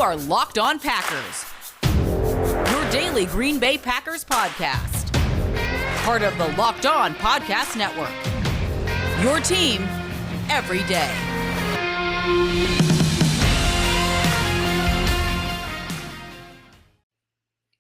are Locked On Packers, your daily Green Bay Packers podcast. Part of the Locked On Podcast Network, your team every day.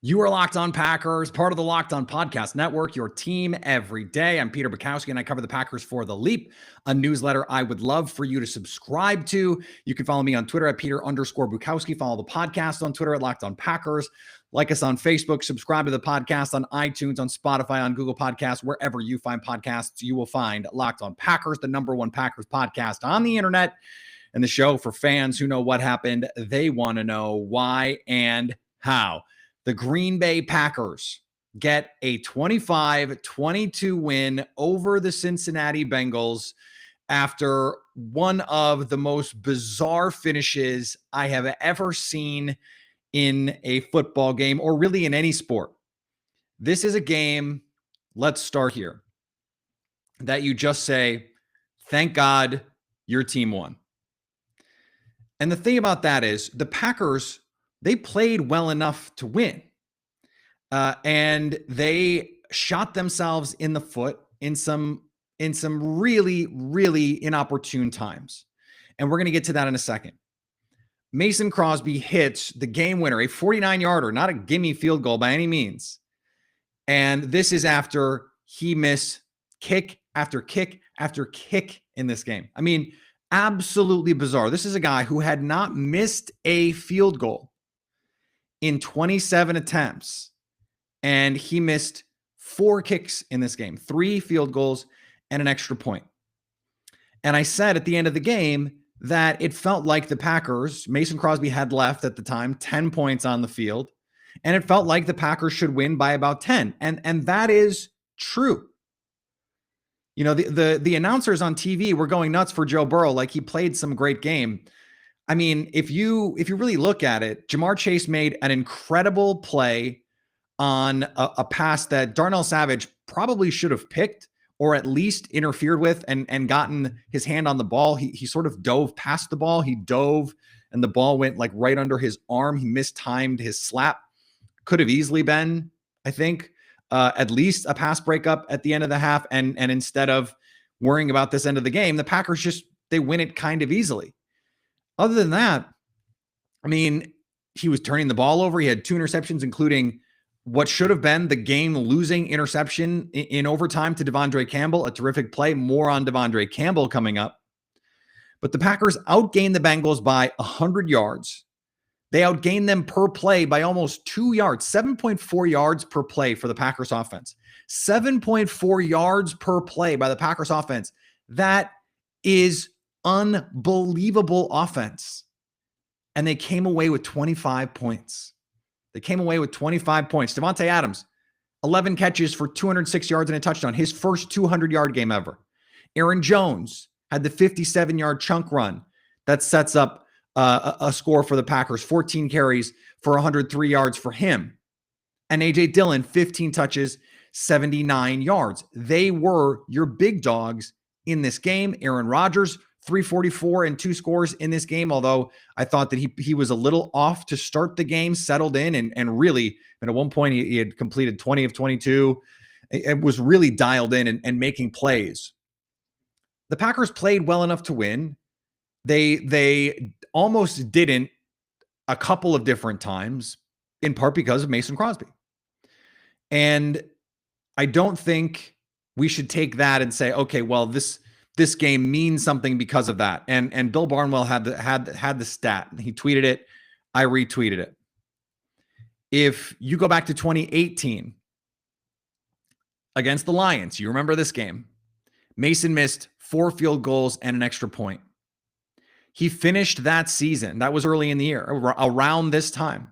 You are Locked On Packers, part of the Locked On Podcast Network, your team every day. I'm Peter Bukowski, and I cover the Packers for The Leap, a newsletter I would love for you to subscribe to. You can follow me on Twitter at Peter_Bukowski. Follow the podcast on Twitter at Locked On Packers. Like us on Facebook. Subscribe to the podcast on iTunes, on Spotify, on Google Podcasts. Wherever you find podcasts, you will find Locked On Packers, the #1 Packers podcast on the internet, and the show for fans who know what happened. They want to know why and how. The Green Bay Packers get a 25-22 win over the Cincinnati Bengals after one of the most bizarre finishes I have ever seen in a football game, or really in any sport. This is a game, let's start here, that you just say, thank God your team won. And the thing about that is the Packers, they played well enough to win. And they shot themselves in the foot in some really, really inopportune times. And we're going to get to that in a second. Mason Crosby hits the game winner, a 49-yarder, not a gimme field goal by any means. And this is after he missed kick after kick after kick in this game. I mean, absolutely bizarre. This is a guy who had not missed a field goal in 27 attempts, and he missed 4 kicks in this game, 3 field goals and an extra point. And I said at the end of the game that it felt like the Packers, Mason Crosby had left at the time 10 points on the field, and it felt like the Packers should win by about 10. And that is true. You know, the announcers on TV were going nuts for Joe Burrow like he played some great game. I mean, if you really look at it, Jamar Chase made an incredible play on a pass that Darnell Savage probably should have picked, or at least interfered with and gotten his hand on the ball. He sort of dove past the ball. He dove and the ball went like right under his arm. He mistimed his slap. Could have easily been, I think, at least a pass breakup at the end of the half. And instead of worrying about this end of the game, the Packers they win it kind of easily. Other than that, I mean, he was turning the ball over. He had 2 interceptions, including what should have been the game-losing interception in overtime to Devondre Campbell, a terrific play. More on Devondre Campbell coming up. But the Packers outgained the Bengals by 100 yards. They outgained them per play by almost 2 yards, 7.4 yards per play for the Packers offense. 7.4 yards per play by the Packers offense. That is unbelievable offense. And they came away with 25 points. They came away with 25 points. Davante Adams, 11 catches for 206 yards and a touchdown, his first 200-yard game ever. Aaron Jones had the 57-yard chunk run that sets up a score for the Packers, 14 carries for 103 yards for him. And A.J. Dillon, 15 touches, 79 yards. They were your big dogs in this game. Aaron Rodgers, 344 and 2 scores in this game, although I thought that he was a little off to start the game, settled in, and really, and at one point he had completed 20 of 22. It was really dialed in and making plays. The Packers played well enough to win. They almost didn't a couple of different times, in part because of Mason Crosby. And I don't think we should take that and say, okay, well, this game means something because of that. And Bill Barnwell had the stat. He tweeted it. I retweeted it. If you go back to 2018 against the Lions, you remember this game. Mason missed 4 field goals and an extra point. He finished that season. That was early in the year, around this time.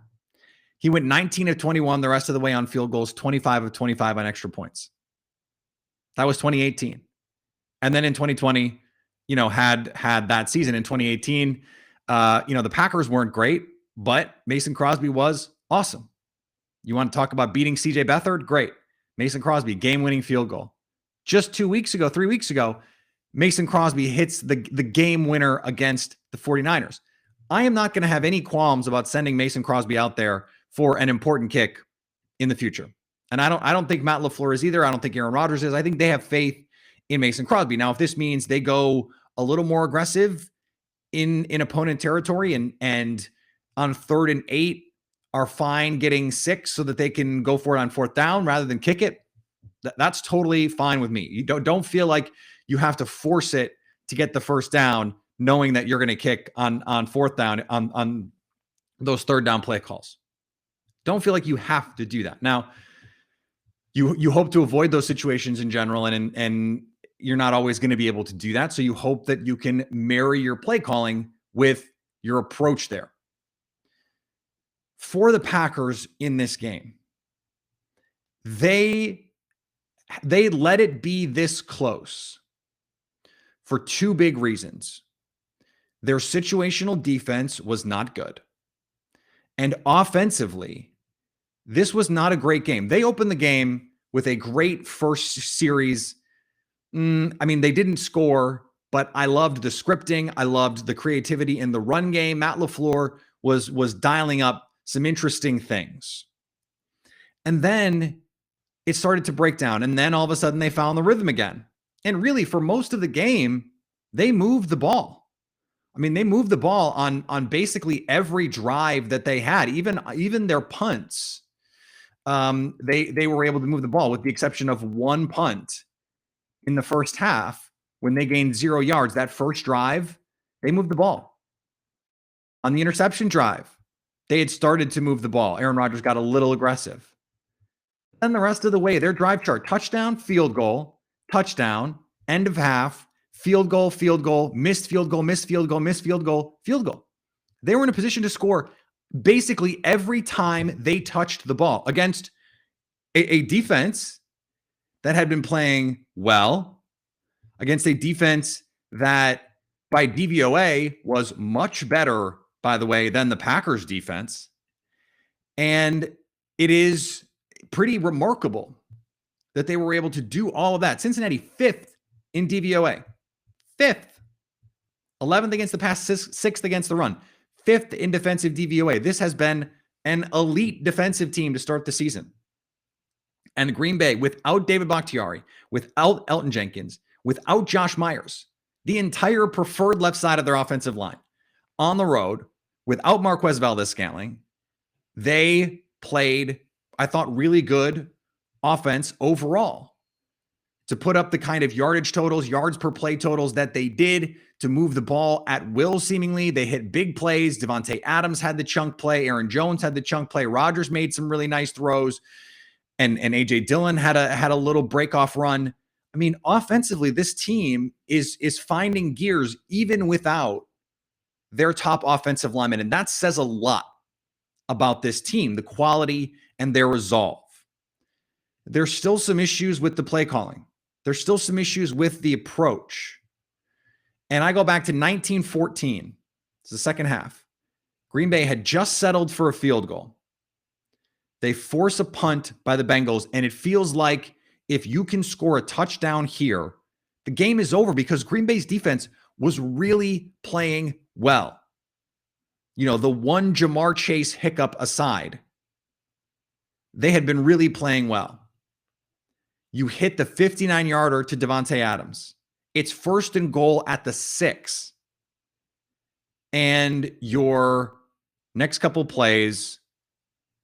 He went 19 of 21 the rest of the way on field goals, 25 of 25 on extra points. That was 2018. And then in 2020, had that season. In 2018, the Packers weren't great, but Mason Crosby was awesome. You want to talk about beating CJ Beathard? Great. Mason Crosby, game-winning field goal. Just 3 weeks ago, Mason Crosby hits the game winner against the 49ers. I am not going to have any qualms about sending Mason Crosby out there for an important kick in the future. And I don't think Matt LaFleur is either. I don't think Aaron Rodgers is. I think they have faith in Mason Crosby. Now, if this means they go a little more aggressive in opponent territory and on 3rd and 8 are fine getting 6 so that they can go for it on 4th down rather than kick it, that's totally fine with me. You don't feel like you have to force it to get the first down, knowing that you're going to kick on 4th down on those 3rd down play calls. Don't feel like you have to do that. Now, you hope to avoid those situations in general, and you're not always going to be able to do that. So you hope that you can marry your play calling with your approach there. For the Packers in this game, they let it be this close for 2 big reasons. Their situational defense was not good. And offensively, this was not a great game. They opened the game with a great first series. They didn't score, but I loved the scripting. I loved the creativity in the run game. Matt LaFleur was dialing up some interesting things. And then it started to break down. And then all of a sudden they found the rhythm again. And really, for most of the game, they moved the ball. They moved the ball on basically every drive that they had, even their punts. They were able to move the ball with the exception of one punt in the first half when they gained 0 yards. That first drive, they moved the ball. On the interception drive, they had started to move the ball. Aaron Rodgers got a little aggressive. Then the rest of the way, their drive chart: touchdown, field goal, touchdown, end of half, field goal, missed field goal, missed field goal, missed field goal, field goal. They were in a position to score basically every time they touched the ball against a defense that had been playing well, against a defense that by DVOA was much better, by the way, than the Packers defense. And it is pretty remarkable that they were able to do all of that. Cincinnati 5th in DVOA, 5th, 11th against the pass, 6th against the run, 5th in defensive DVOA. This has been an elite defensive team to start the season. And Green Bay, without David Bakhtiari, without Elton Jenkins, without Josh Myers, the entire preferred left side of their offensive line, on the road, without Marquez Valdes-Scantling, they played, I thought, really good offense overall to put up the kind of yardage totals, yards per play totals that they did, to move the ball at will seemingly. They hit big plays. Devontae Adams had the chunk play. Aaron Jones had the chunk play. Rodgers made some really nice throws. And A.J. Dillon had a little break-off run. Offensively, this team is finding gears even without their top offensive lineman. And that says a lot about this team, the quality and their resolve. There's still some issues with the play calling. There's still some issues with the approach. And I go back to 1914. It's the second half. Green Bay had just settled for a field goal. They force a punt by the Bengals, and it feels like if you can score a touchdown here, the game is over, because Green Bay's defense was really playing well. The one Jamar Chase hiccup aside, they had been really playing well. You hit the 59-yarder to Devontae Adams. It's 1st and goal at the 6. And your next couple plays,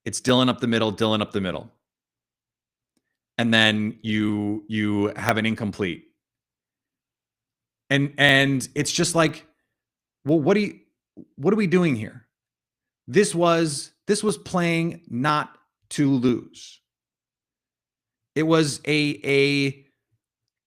it's Dillon up the middle. And then you have an incomplete. And it's just like, well, what are we doing here? This was playing not to lose. It was a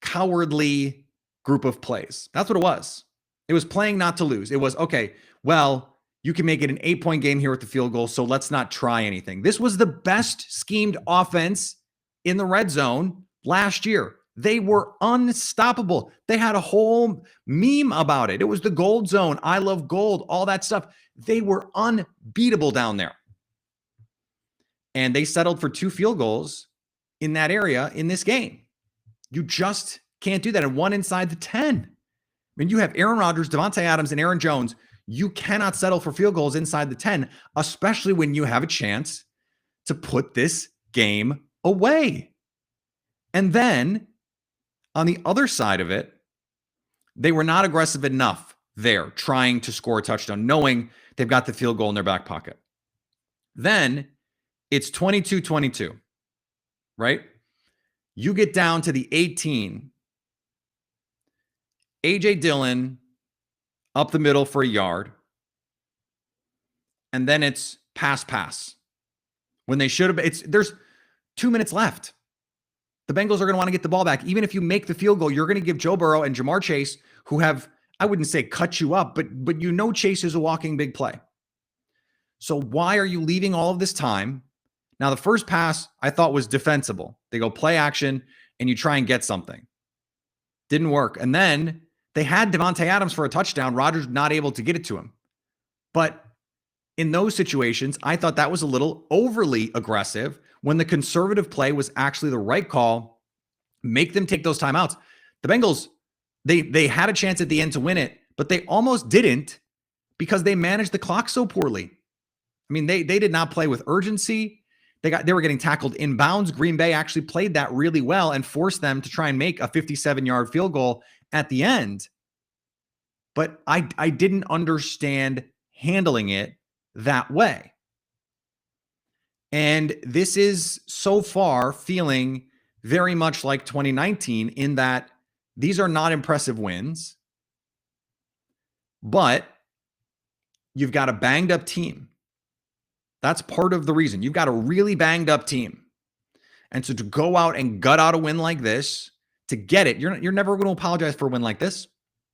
cowardly group of plays. That's what it was. It was playing not to lose. It was, okay, well, you can make it an 8-point game here with the field goal, so let's not try anything. This was the best schemed offense in the red zone last year. They were unstoppable. They had a whole meme about it. It was the gold zone. I love gold, all that stuff. They were unbeatable down there. And they settled for 2 field goals in that area in this game. You just can't do that. And one inside the 10. You have Aaron Rodgers, Devontae Adams, and Aaron Jones. You cannot settle for field goals inside the 10, especially when you have a chance to put this game away. And then on the other side of it, they were not aggressive enough there trying to score a touchdown, knowing they've got the field goal in their back pocket. Then it's 22-22, right? You get down to the 18. A.J. Dillon up the middle for a yard. And then it's pass. When they should have, there's 2 minutes left. The Bengals are going to want to get the ball back. Even if you make the field goal, you're going to give Joe Burrow and Jamar Chase, who have, I wouldn't say cut you up, but you know Chase is a walking big play. So why are you leaving all of this time? Now, the first pass I thought was defensible. They go play action and you try and get something. Didn't work. And then they had Devontae Adams for a touchdown. Rodgers not able to get it to him. But in those situations, I thought that was a little overly aggressive when the conservative play was actually the right call. Make them take those timeouts. The Bengals, they had a chance at the end to win it, but they almost didn't because they managed the clock so poorly. I mean, they did not play with urgency. They were getting tackled inbounds. Green Bay actually played that really well and forced them to try and make a 57-yard field goal at the end. But I didn't understand handling it that way. And this is so far feeling very much like 2019 in that these are not impressive wins, but you've got a banged up team. That's part of the reason. You've got a really banged up team. And so to go out and gut out a win like this, to get it, you're never going to apologize for a win like this.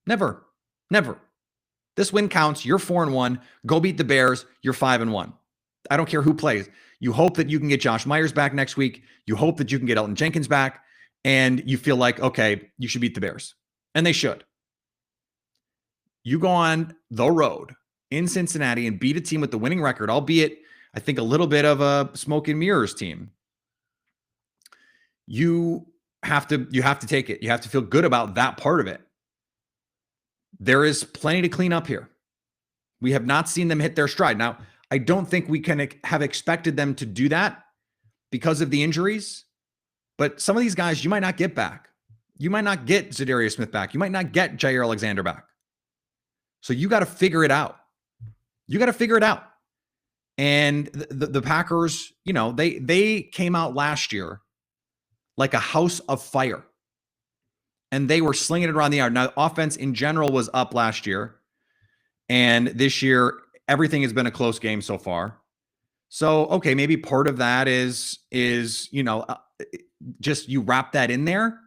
Never. This win counts. You're 4-1. Go beat the Bears. You're 5-1. I don't care who plays. You hope that you can get Josh Myers back next week. You hope that you can get Elton Jenkins back. And you feel like, okay, you should beat the Bears. And they should. You go on the road in Cincinnati and beat a team with the winning record, albeit I think a little bit of a smoke and mirrors team. You have to take it. You have to feel good about that part of it. There is plenty to clean up here. We have not seen them hit their stride. Now, I don't think we can have expected them to do that because of the injuries, but some of these guys you might not get back. You might not get Zadarius Smith back. You might not get Jair Alexander back. So you got to figure it out. And the Packers, you know, they came out last year like a house of fire. And they were slinging it around the yard. Now, offense in general was up last year. And this year, everything has been a close game so far. So, okay, maybe part of that is you know, just you wrap that in there.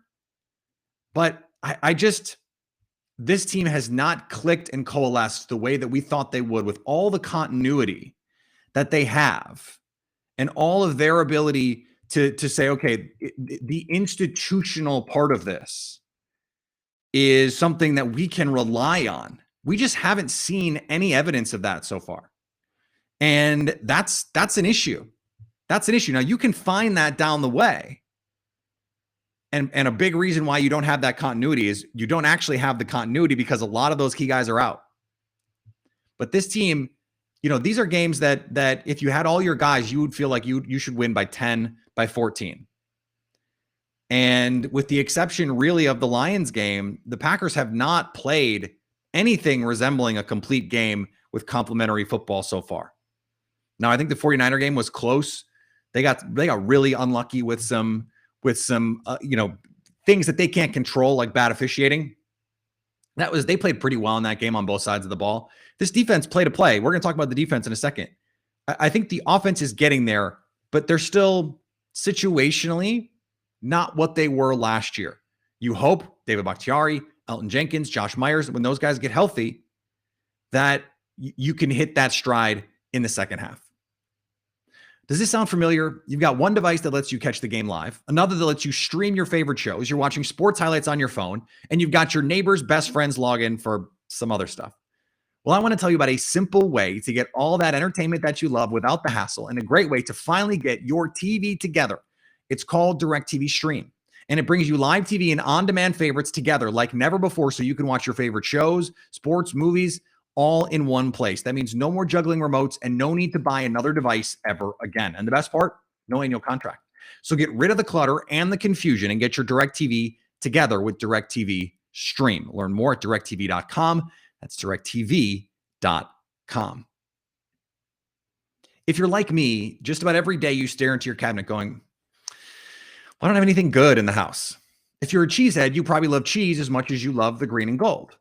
But I just, this team has not clicked and coalesced the way that we thought they would with all the continuity that they have and all of their ability to say, okay, the institutional part of this is something that we can rely on. We just haven't seen any evidence of that so far. And that's an issue. That's an issue. Now you can find that down the way. And a big reason why you don't have that continuity is you don't actually have the continuity because a lot of those key guys are out. But this team, you know, these are games that if you had all your guys, you would feel like you should win by 10, by 14. And with the exception really of the Lions game, the Packers have not played anything resembling a complete game with complementary football so far. Now, I think the 49er game was close. They got really unlucky with some you know, things that they can't control, like bad officiating. They played pretty well in that game on both sides of the ball. This defense played a play. We're going to talk about the defense in a second. I think the offense is getting there, but they're still situationally not what they were last year. You hope David Bakhtiari, Elton Jenkins, Josh Myers, when those guys get healthy, that you can hit that stride in the second half. Does this sound familiar? You've got one device that lets you catch the game live, another that lets you stream your favorite shows. You're watching sports highlights on your phone, and you've got your neighbor's best friend's login for some other stuff. Well, I want to tell you about a simple way to get all that entertainment that you love without the hassle, and a great way to finally get your TV together. It's called DirecTV Stream, and it brings you live TV and on-demand favorites together like never before, so you can watch your favorite shows, sports, movies, all in one place. That means no more juggling remotes and no need to buy another device ever again. And the best part, no annual contract. So get rid of the clutter and the confusion and get your DirecTV together with DirecTV Stream. Learn more at directv.com. That's directv.com. If you're like me, just about every day you stare into your cabinet going, I don't have anything good in the house. If you're a cheesehead, you probably love cheese as much as you love the green and gold.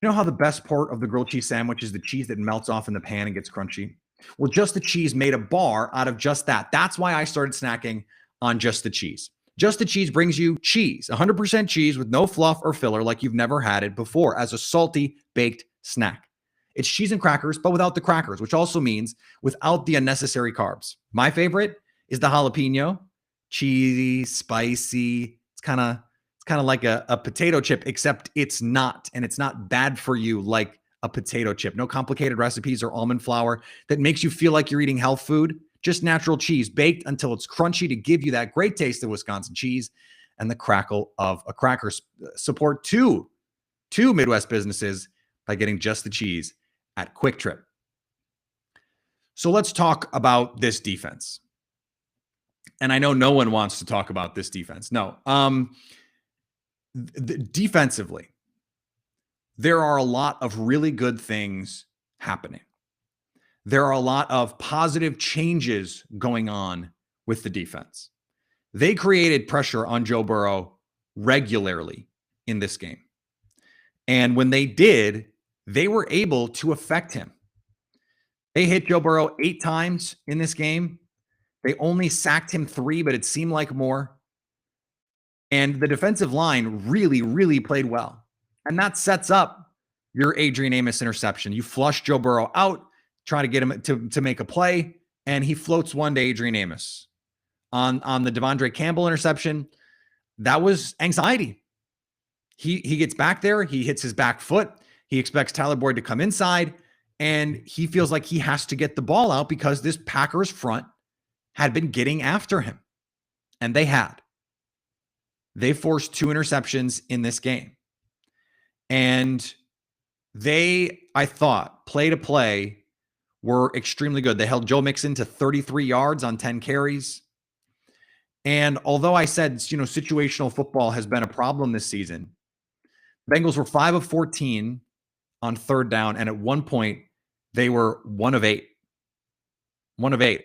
You know how the best part of the grilled cheese sandwich is the cheese that melts off in the pan and gets crunchy? Well, Just the Cheese made a bar out of just that. That's why I started snacking on Just the Cheese. Just the Cheese brings you cheese, 100% cheese with no fluff or filler like you've never had it before as a salty baked snack. It's cheese and crackers, but without the crackers, which also means without the unnecessary carbs. My favorite is the jalapeno, cheesy, spicy. It's kind of like a potato chip, except it's not. And it's not bad for you like a potato chip. No complicated recipes or almond flour that makes you feel like you're eating health food. Just natural cheese baked until it's crunchy to give you that great taste of Wisconsin cheese and the crackle of a cracker. Support two Midwest businesses by getting Just the Cheese at Quick Trip. So let's talk about this defense. And I know no one wants to talk about this defense. No. Defensively, there are a lot of really good things happening. There are a lot of positive changes going on with the defense. They created pressure on Joe Burrow regularly in this game. And when they did, they were able to affect him. They hit Joe Burrow 8 times in this game. They only sacked him 3, but it seemed like more. And the defensive line really, really played well. And that sets up your Adrian Amos interception. You flush Joe Burrow out, try to get him to make a play, and he floats one to Adrian Amos. On the Devondre Campbell interception, that was anxiety. He gets back there, he hits his back foot, he expects Tyler Boyd to come inside, and he feels like he has to get the ball out because this Packers front had been getting after him. And they had. They forced 2 interceptions in this game. And they, I thought, play to play, were extremely good. They held Joe Mixon to 33 yards on 10 carries. And although I said, situational football has been a problem this season, Bengals were 5 of 14 on third down. And at one point, they were 1 of 8. 1 of 8.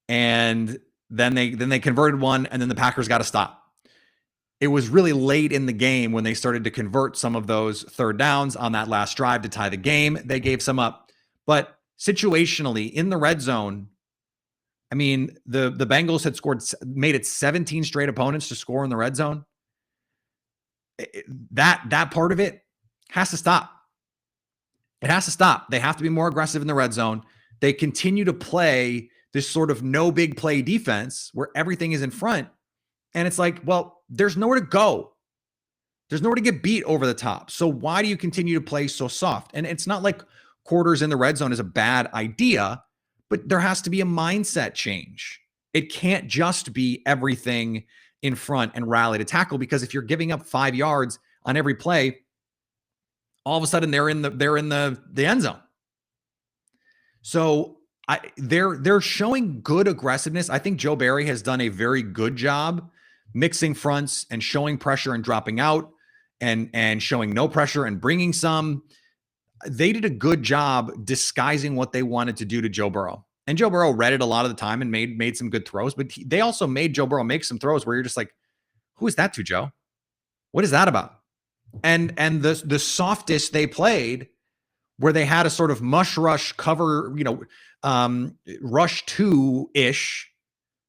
And then they converted one, and then the Packers got to stop. It was really late in the game when they started to convert some of those third downs on that last drive to tie the game. They gave some up. But situationally, in the red zone, I mean, the Bengals had made it 17 straight opponents to score in the red zone. That part of it has to stop. It has to stop. They have to be more aggressive in the red zone. They continue to play this sort of no big play defense where everything is in front. And it's like, well, there's nowhere to go. There's nowhere to get beat over the top. So why do you continue to play so soft? And it's not like quarters in the red zone is a bad idea, but there has to be a mindset change. It can't just be everything in front and rally to tackle, because if you're giving up 5 yards on every play, all of a sudden they're in the end zone. So they're showing good aggressiveness. I think Joe Barry has done a very good job mixing fronts and showing pressure and dropping out and showing no pressure and bringing some. They did a good job disguising what they wanted to do to Joe Burrow. And Joe Burrow read it a lot of the time and made some good throws, but they also made Joe Burrow make some throws where you're just like, who is that to, Joe? What is that about? And the softest they played, where they had a sort of mush rush cover, rush 2-ish,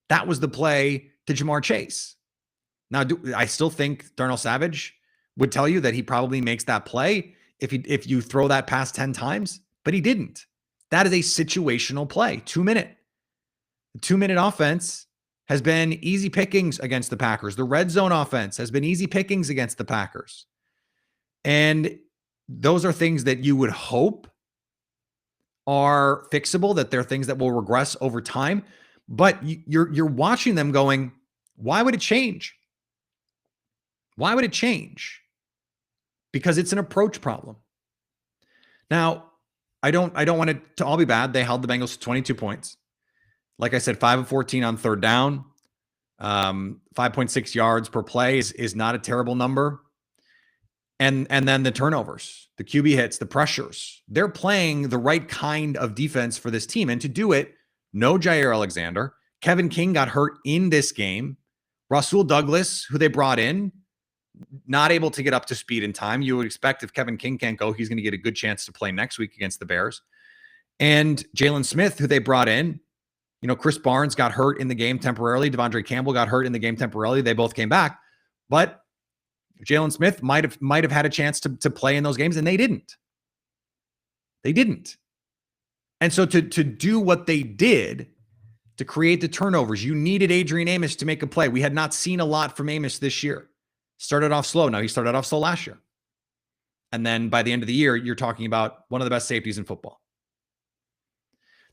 that was the play to Jamar Chase. Now, I still think Darnell Savage would tell you that he probably makes that play if you throw that pass 10 times, but he didn't. That is a situational play. 2-minute. The 2-minute offense has been easy pickings against the Packers. The red zone offense has been easy pickings against the Packers. And those are things that you would hope are fixable, that they're things that will regress over time. But you're watching them going, why would it change? Why would it change? Because it's an approach problem. Now, I don't want it to all be bad. They held the Bengals to 22 points. Like I said, 5 of 14 on third down. 5.6 yards per play is not a terrible number. And then the turnovers, the QB hits, the pressures. They're playing the right kind of defense for this team. And to do it, no Jair Alexander. Kevin King got hurt in this game. Rasul Douglas, who they brought in, not able to get up to speed in time. You would expect if Kevin King can't go, he's going to get a good chance to play next week against the Bears. And Jalen Smith, who they brought in, Chris Barnes got hurt in the game temporarily. Devondre Campbell got hurt in the game temporarily. They both came back. But Jalen Smith might have had a chance to play in those games, and they didn't. They didn't. And so to do what they did, to create the turnovers, you needed Adrian Amos to make a play. We had not seen a lot from Amos this year. Started off slow. Now he started off slow last year. And then by the end of the year, you're talking about one of the best safeties in football.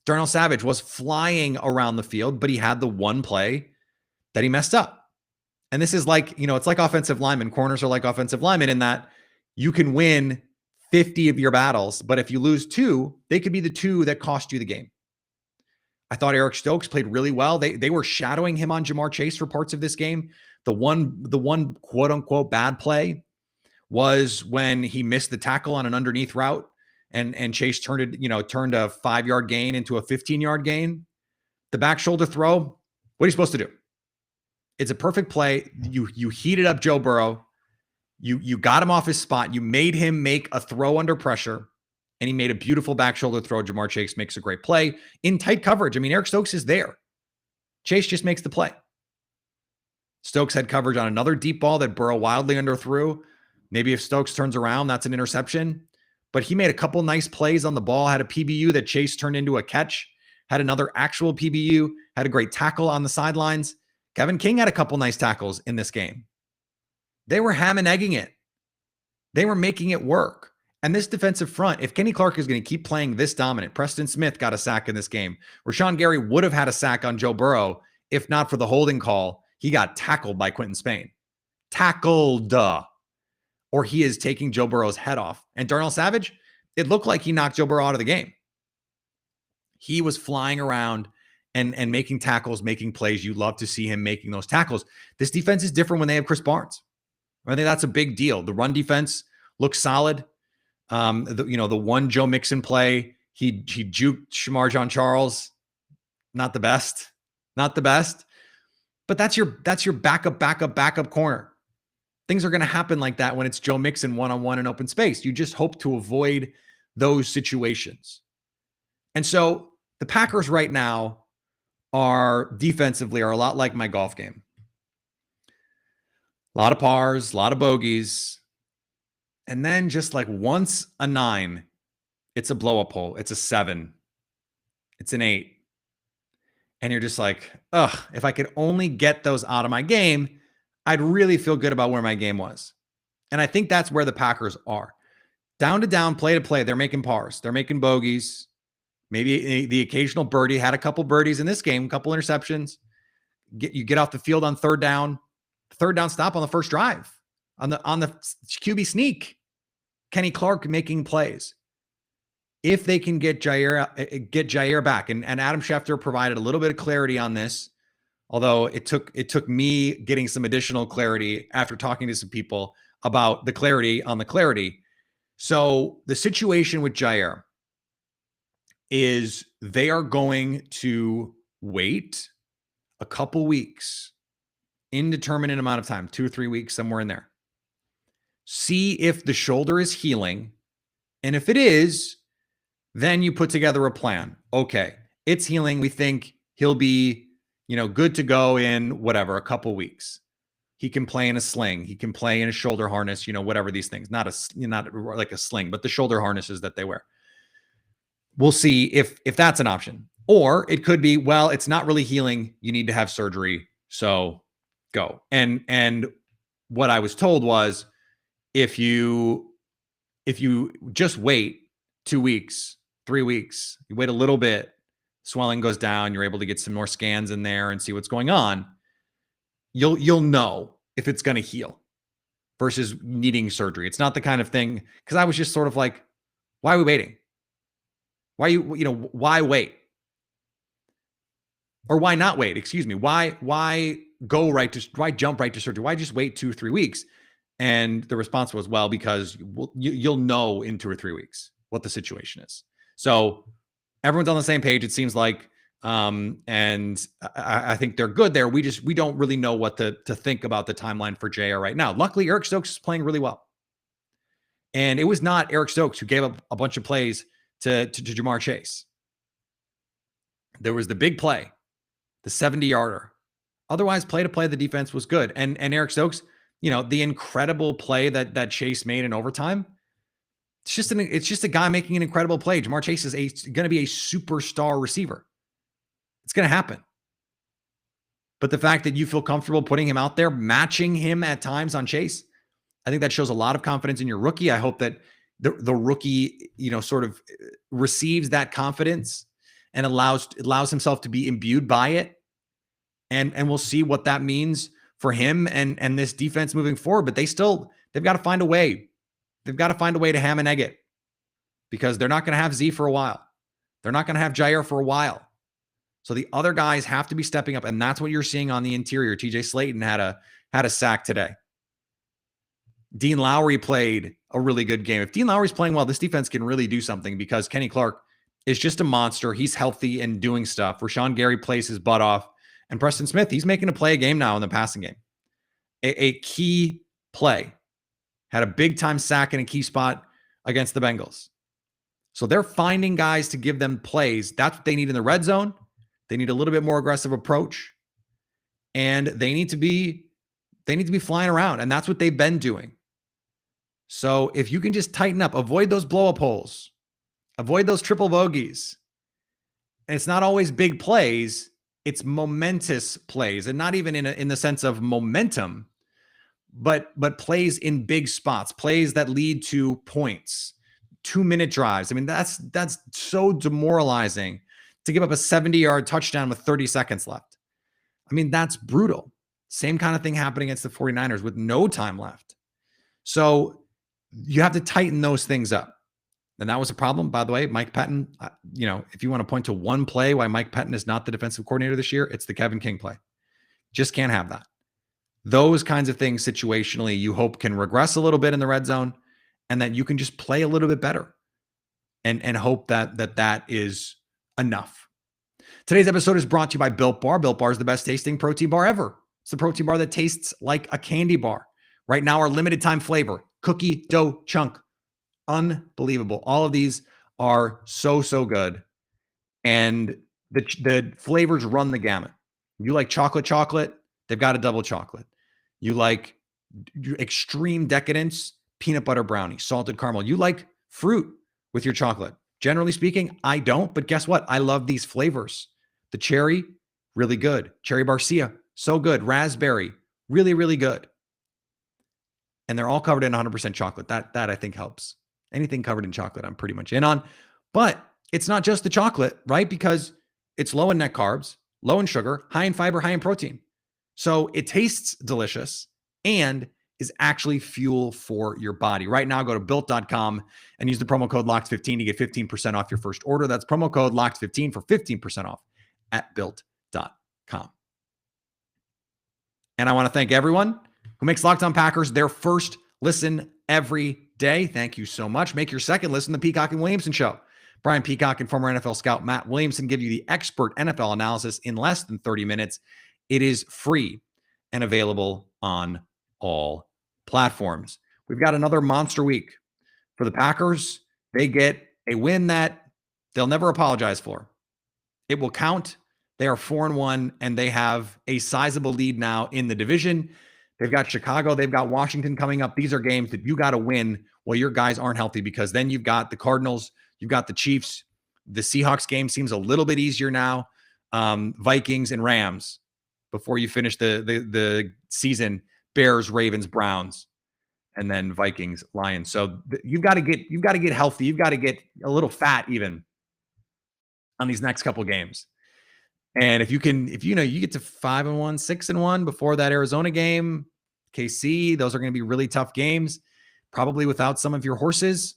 Darnell Savage was flying around the field, but he had the one play that he messed up. And this is like, it's like offensive linemen. Corners are like offensive linemen in that you can win 50 of your battles, but if you lose 2, they could be the 2 that cost you the game. I thought Eric Stokes played really well. They were shadowing him on Jamar Chase for parts of this game. The one quote unquote bad play was when he missed the tackle on an underneath route and Chase turned a 5-yard gain into a 15-yard gain. The back shoulder throw, what are you supposed to do? It's a perfect play. You heated up Joe Burrow. You got him off his spot. You made him make a throw under pressure, and he made a beautiful back shoulder throw. Jamar Chase makes a great play in tight coverage. I mean, Eric Stokes is there. Chase just makes the play. Stokes had coverage on another deep ball that Burrow wildly underthrew. Maybe if Stokes turns around, that's an interception. But he made a couple nice plays on the ball, had a PBU that Chase turned into a catch, had another actual PBU, had a great tackle on the sidelines. Kevin King had a couple nice tackles in this game. They were ham and egging it. They were making it work. And this defensive front, if Kenny Clark is going to keep playing this dominant, Preston Smith got a sack in this game. Rashawn Gary would have had a sack on Joe Burrow if not for the holding call. He got tackled by Quentin Spain. Tackled. Or he is taking Joe Burrow's head off. And Darnell Savage, it looked like he knocked Joe Burrow out of the game. He was flying around and making tackles, making plays. You love to see him making those tackles. This defense is different when they have Chris Barnes. I think that's a big deal. The run defense looks solid. The one Joe Mixon play, he juked Shamar John Charles. Not the best. But that's your backup corner. Things are going to happen like that when it's Joe Mixon one-on-one in open space. You just hope to avoid those situations. And so the Packers right now defensively are a lot like my golf game. A lot of pars, a lot of bogeys. And then just like once a 9, it's a blow-up hole. It's a 7. It's an 8. And you're just like, if I could only get those out of my game, I'd really feel good about where my game was. And I think that's where the Packers are. Down to down, play to play, they're making pars. They're making bogeys. Maybe the occasional birdie. Had a couple birdies in this game, a couple interceptions. You get off the field on third down stop on the first drive. On the QB sneak. Kenny Clark making plays. If they can get Jair back, and Adam Schefter provided a little bit of clarity on this, although it took me getting some additional clarity after talking to some people about the clarity on the clarity. So the situation with Jair is they are going to wait a couple weeks, indeterminate amount of time, 2 or 3 weeks, somewhere in there. See if the shoulder is healing. And if it is, then you put together a plan. Okay, it's healing. We think he'll be, good to go in whatever, a couple weeks. He can play in a sling. He can play in a shoulder harness, whatever these things, not like a sling, but the shoulder harnesses that they wear. We'll see if that's an option. Or it could be, well, it's not really healing. You need to have surgery. So go. And what I was told was if you just wait 2 weeks, 3 weeks, you wait a little bit, swelling goes down, you're able to get some more scans in there and see what's going on, you'll know if it's going to heal versus needing surgery. It's not the kind of thing, because I was just sort of like, Why are we waiting? Why why wait? Or why not wait? Excuse me. Why jump right to surgery? Why just wait 2 or 3 weeks? And the response was, well, because you'll know in 2 or 3 weeks what the situation is. So everyone's on the same page, it seems like. And I think they're good there. We don't really know what to think about the timeline for JR right now. Luckily, Eric Stokes is playing really well. And it was not Eric Stokes who gave up a bunch of plays to Jamar Chase. There was the big play, the 70-yarder. Otherwise, play to play, the defense was good. And Eric Stokes, the incredible play that Chase made in overtime. It's just a guy making an incredible play. Jamar Chase is going to be a superstar receiver. It's going to happen. But the fact that you feel comfortable putting him out there, matching him at times on Chase, I think that shows a lot of confidence in your rookie. I hope that the rookie, sort of receives that confidence and allows himself to be imbued by it. And we'll see what that means for him and this defense moving forward. But they've got to find a way. They've got to find a way to ham and egg it, because they're not going to have Z for a while. They're not going to have Jair for a while. So the other guys have to be stepping up, and that's what you're seeing on the interior. TJ Slayton had a sack today. Dean Lowry played a really good game. If Dean Lowry's playing well, this defense can really do something, because Kenny Clark is just a monster. He's healthy and doing stuff. Rashawn Gary plays his butt off. And Preston Smith, he's making a play a game now in the passing game. A key play. Had a big-time sack in a key spot against the Bengals. So they're finding guys to give them plays. That's what they need in the red zone. They need a little bit more aggressive approach. And they need to be flying around. And that's what they've been doing. So if you can just tighten up, avoid those blow-up holes, avoid those triple bogeys. And it's not always big plays. It's momentous plays, and not even in the sense of momentum, but plays in big spots, plays that lead to points, 2-minute drives. I mean, that's so demoralizing to give up a 70-yard touchdown with 30 seconds left. I mean, that's brutal. Same kind of thing happening against the 49ers with no time left. So you have to tighten those things up. And that was a problem, by the way. Mike Pettin, if you want to point to one play why Mike Pettin is not the defensive coordinator this year, it's the Kevin King play. Just can't have that. Those kinds of things situationally, you hope can regress a little bit in the red zone, and that you can just play a little bit better and hope that is enough. Today's episode is brought to you by Built Bar. Built Bar is the best tasting protein bar ever. It's the protein bar that tastes like a candy bar. Right now, our limited time flavor, cookie dough chunk. Unbelievable. All of these are so good. And the flavors run the gamut. You like chocolate, they've got a double chocolate. You like extreme decadence, peanut butter brownie, salted caramel. You like fruit with your chocolate. Generally speaking, I don't, but guess what? I love these flavors. The cherry, really good. Cherry Barcia, so good. Raspberry, really, really good. And they're all covered in 100% chocolate. That I think helps. Anything covered in chocolate, I'm pretty much in on. But it's not just the chocolate, right? Because it's low in net carbs, low in sugar, high in fiber, high in protein. So it tastes delicious and is actually fuel for your body. Right now, go to built.com and use the promo code LOCKED15 to get 15% off your first order. That's promo code LOCKED15 for 15% off at built.com. And I want to thank everyone who makes Locked On Packers their first listen every day. Thank you so much. Make your second listen the Peacock and Williamson Show. Brian Peacock and former NFL scout Matt Williamson give you the expert NFL analysis in less than 30 minutes. It is free and available on all platforms. We've got another monster week for the Packers. They get a win that they'll never apologize for. It will count. They are 4-1, and they have a sizable lead now in the division. They've got Chicago. They've got Washington coming up. These are games that you got to win while your guys aren't healthy, because then you've got the Cardinals, you've got the Chiefs. The Seahawks game seems a little bit easier now. Vikings and Rams before you finish the season. Bears, Ravens, Browns, and then Vikings, Lions. So you've got to get healthy. You've got to get a little fat even on these next couple games. And if you get to 5-1, 6-1 before that Arizona game, KC, those are going to be really tough games, probably without some of your horses.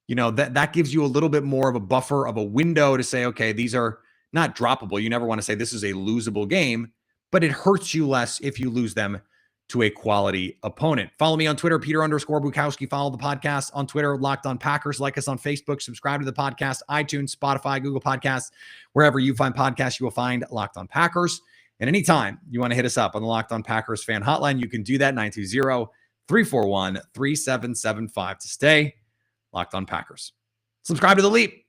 that gives you a little bit more of a buffer of a window to say, okay, these are not droppable. You never want to say this is a losable game, but it hurts you less if you lose them to a quality opponent. Follow me on Twitter, Peter_Bukowski. Follow the podcast on Twitter, Locked On Packers. Like us on Facebook. Subscribe to the podcast, iTunes, Spotify, Google Podcasts. Wherever you find podcasts, you will find Locked On Packers. And anytime you want to hit us up on the Locked On Packers fan hotline, you can do that, 920-341-3775 to stay Locked On Packers. Subscribe to The Leap.